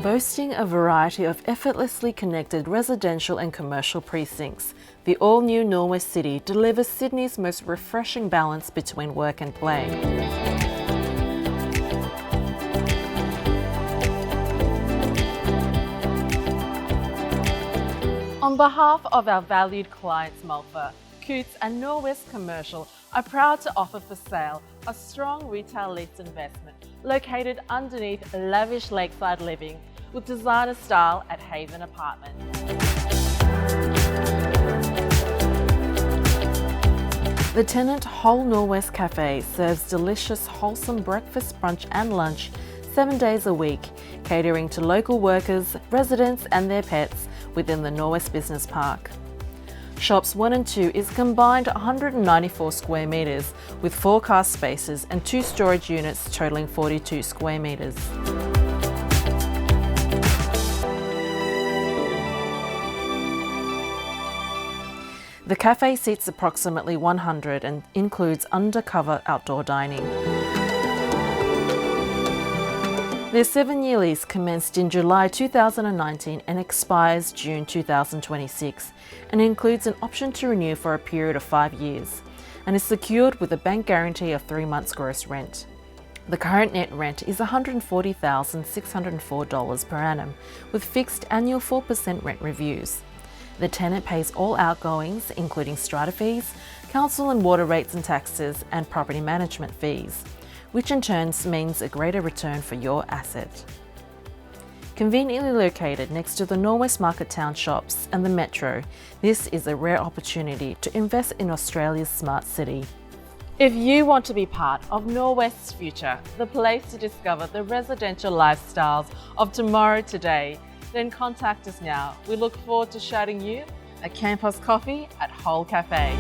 Boasting a variety of effortlessly connected residential and commercial precincts, the all-new Norwest City delivers Sydney's most refreshing balance between work and play. On behalf of our valued clients Malfa, Coutts and Norwest Commercial are proud to offer for sale a strong retail lease investment located underneath lavish lakeside living with designer style at Haven Apartment. The tenant Whole Norwest Cafe serves delicious, wholesome breakfast, brunch and lunch 7 days a week, catering to local workers, residents and their pets within the Norwest Business Park. Shops 1 and 2 is combined 194 square metres with 4 car spaces and 2 storage units totalling 42 square metres. The cafe seats approximately 100 and includes undercover outdoor dining. Their 7-year lease commenced in July 2019 and expires June 2026 and includes an option to renew for a period of 5 years and is secured with a bank guarantee of 3 months gross rent. The current net rent is $140,604 per annum with fixed annual 4% rent reviews. The tenant pays all outgoings, including strata fees, council and water rates and taxes, and property management fees, which in turn means a greater return for your asset. Conveniently located next to the Norwest Market Town shops and the metro, this is a rare opportunity to invest in Australia's smart city. If you want to be part of Norwest's future, the place to discover the residential lifestyles of tomorrow today, then contact us now. We look forward to shouting you a campus coffee at Whole Cafe.